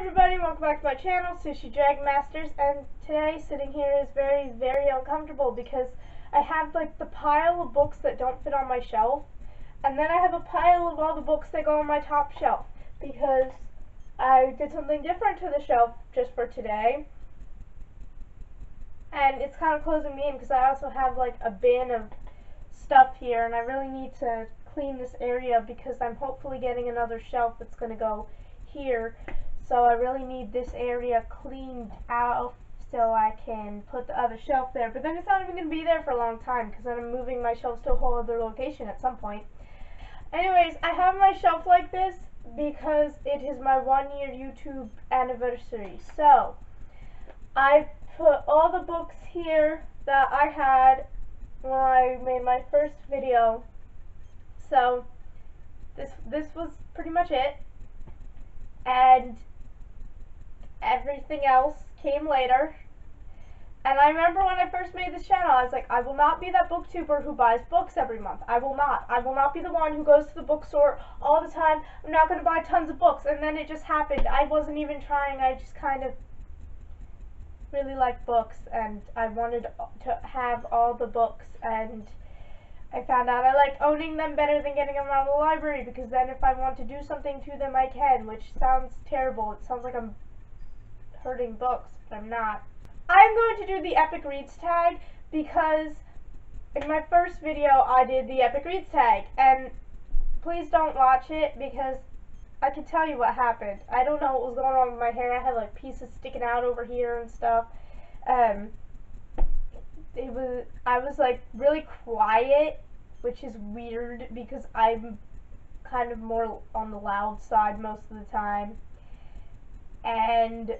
everybody, welcome back to my channel, sushidragonmasters, and today sitting here is very, very uncomfortable because I have like the pile of books that don't fit on my shelf, and then I have a pile of all the books that go on my top shelf because I did something different to the shelf just for today, and it's kind of closing me in because I also have like a bin of stuff here, and I really need to clean this area because I'm hopefully getting another shelf that's going to go here. So I really need this area cleaned out so I can put the other shelf there. But then it's not even going to be there for a long time because then I'm moving my shelves to a whole other location at some point. Anyways, I have my shelf like this because it is my 1-year YouTube anniversary. So I put all the books here that I had when I made my first video. So this was pretty much it. And everything else came later. And I remember when I first made this channel, I was like, I will not be that booktuber who buys books every month. I will not be the one who goes to the bookstore all the time. I'm not going to buy tons of books. And then it just happened. I wasn't even trying. I just kind of really like books, and I wanted to have all the books, and I found out I like owning them better than getting them out of the library, because then if I want to do something to them, I can, which sounds terrible. It sounds like I'm hurting books, but I'm not. I'm going to do the Epic Reads tag because in my first video I did the Epic Reads tag, and please don't watch it because I can tell you what happened. I don't know what was going on with my hair. I had like pieces sticking out over here and stuff. I was like really quiet, which is weird because I'm kind of more on the loud side most of the time. And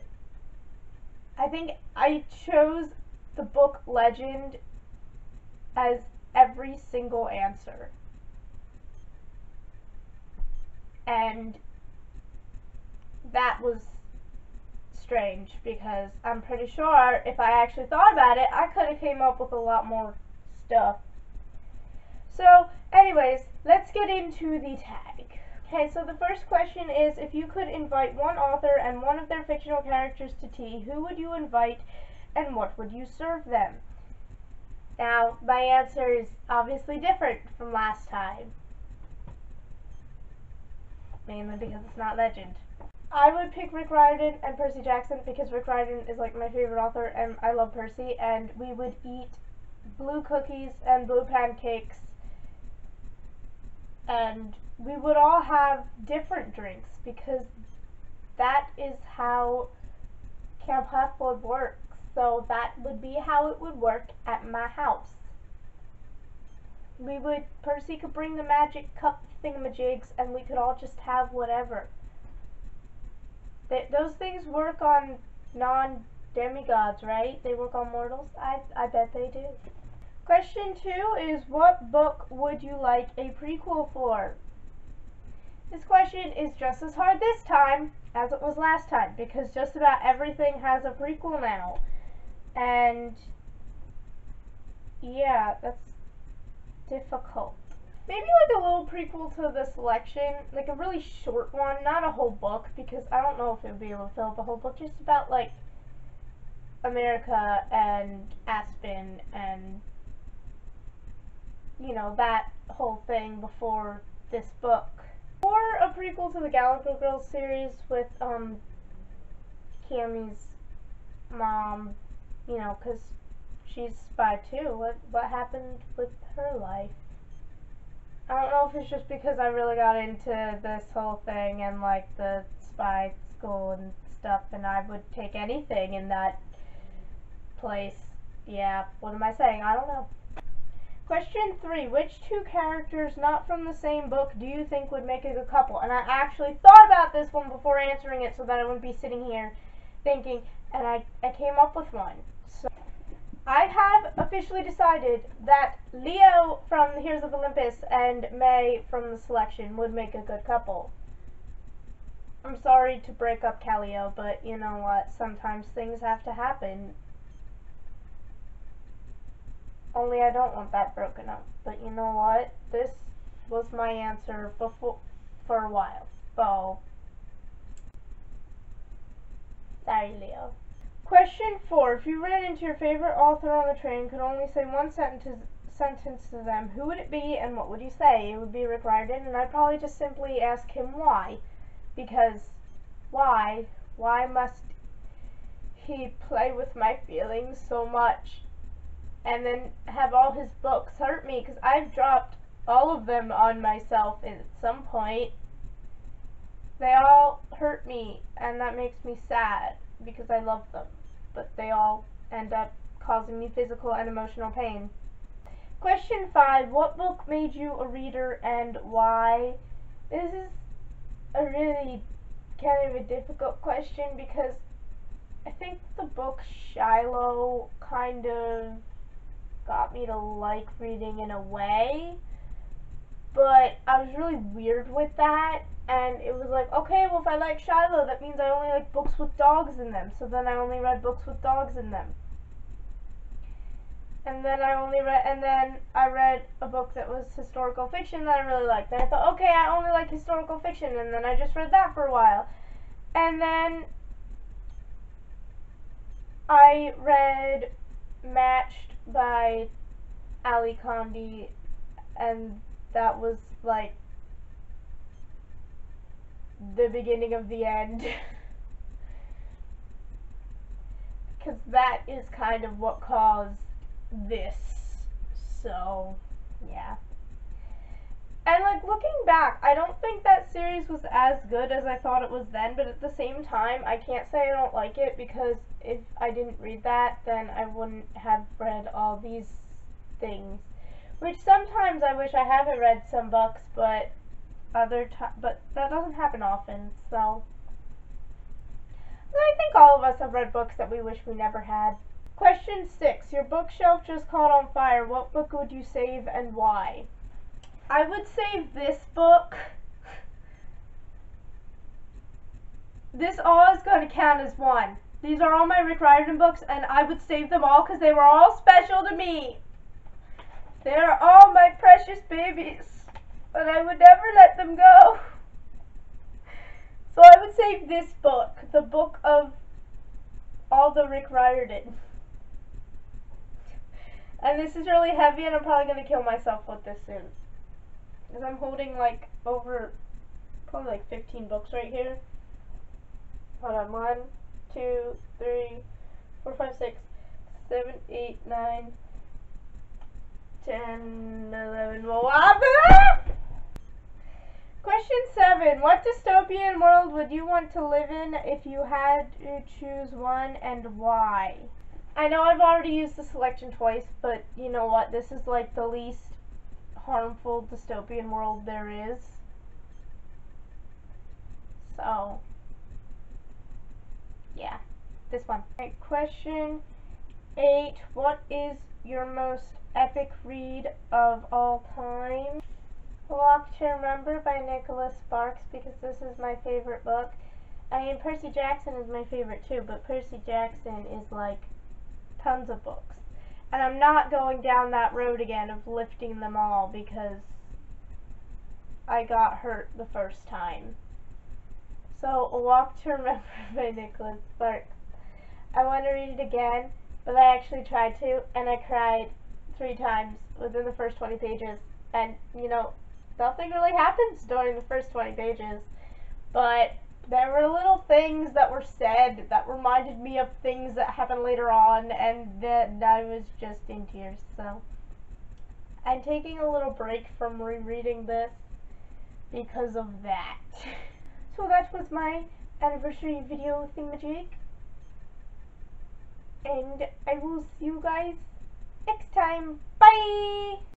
I think I chose the book Legend as every single answer. And that was strange because I'm pretty sure if I actually thought about it, I could have came up with a lot more stuff. So anyways, let's get into the tag. Okay, so the first question is, if you could invite one author and one of their fictional characters to tea, who would you invite and what would you serve them? Now, my answer is obviously different from last time, mainly because it's not Legend. I would pick Rick Riordan and Percy Jackson because Rick Riordan is like my favorite author and I love Percy, and we would eat blue cookies and blue pancakes, and we would all have different drinks because that is how Camp Half-Blood works. So that would be how it would work at my house. Percy could bring the magic cup thingamajigs and we could all just have whatever. Those things work on non-demigods, right? They work on mortals? I bet they do. Question 2 is, what book would you like a prequel for? This question is just as hard this time as it was last time because just about everything has a prequel now. And yeah, that's difficult. Maybe like a little prequel to The Selection, like a really short one, not a whole book, because I don't know if it would be able to fill up a whole book, just about like America and Aspen and, you know, that whole thing before this book. Or a prequel to the Gallagher Girls series with Cammy's mom, you know, because she's a spy too. What happened with her life? I don't know if it's just because I really got into this whole thing and like the spy school and stuff, and I would take anything in that place. Yeah, what am I saying? I don't know. Question 3, which 2 characters not from the same book do you think would make a good couple? And I actually thought about this one before answering it so that I wouldn't be sitting here thinking, and I came up with one. So I have officially decided that Leo from the Heroes of Olympus and May from The Selection would make a good couple. I'm sorry to break up Callio, but you know what? Sometimes things have to happen. Only I don't want that broken up. But you know what? This was my answer before for a while. So failure. Question 4. If you ran into your favorite author on the train, could only say one sentence to them, who would it be and what would you say? It would be Rick Riordan, and I'd probably just simply ask him why. Because why? Why must he play with my feelings so much and then have all his books hurt me? Because I've dropped all of them on myself at some point. They all hurt me, and that makes me sad because I love them, but they all end up causing me physical and emotional pain. Question 5. What book made you a reader and why? This is a really kind of a difficult question because I think the book Shiloh kind of got me to like reading in a way, but I was really weird with that, and it was like, okay, well if I like Shiloh, that means I only like books with dogs in them, so then I only read books with dogs in them. And then I read a book that was historical fiction that I really liked. And I thought, okay, I only like historical fiction, and then I just read that for a while. And then I read Matched by Ali Condi, and that was like the beginning of the end. Because that is kind of what caused this. So, yeah. And like looking back, I don't think that series was as good as I thought it was then, but at the same time, I can't say I don't like it because if I didn't read that, then I wouldn't have read all these things. Which sometimes I wish I haven't read some books, but but that doesn't happen often, so I think all of us have read books that we wish we never had. Question 6. Your bookshelf just caught on fire. What book would you save and why? I would save this book. This all is going to count as one. These are all my Rick Riordan books, and I would save them all because they were all special to me. They are all my precious babies, and I would never let them go. So I would save this book, the book of all the Rick Riordan. And this is really heavy, and I'm probably going to kill myself with this soon. Because I'm holding like probably like 15 books right here. Hold on, 1, 2, 3, 4, 5, 6, 7, 8, 9, 10, 11, Question 7. What dystopian world would you want to live in if you had to choose one and why? I know I've already used the selection twice, but you know what? This is like the least harmful dystopian world there is. So, yeah, this one. Okay, question 8. What is your most epic read of all time? Walk to Remember by Nicholas Sparks, because this is my favorite book. I mean, Percy Jackson is my favorite too, but Percy Jackson is like tons of books. And I'm not going down that road again of lifting them all because I got hurt the first time. So, A Walk to Remember by Nicholas Sparks. I want to read it again, but I actually tried to, and I cried 3 times within the first 20 pages. And, you know, nothing really happens during the first 20 pages, but there were little things that were said that reminded me of things that happened later on, and then I was just in tears. So I'm taking a little break from rereading this because of that. So that was my anniversary video thingamajig, and I will see you guys next time. Bye!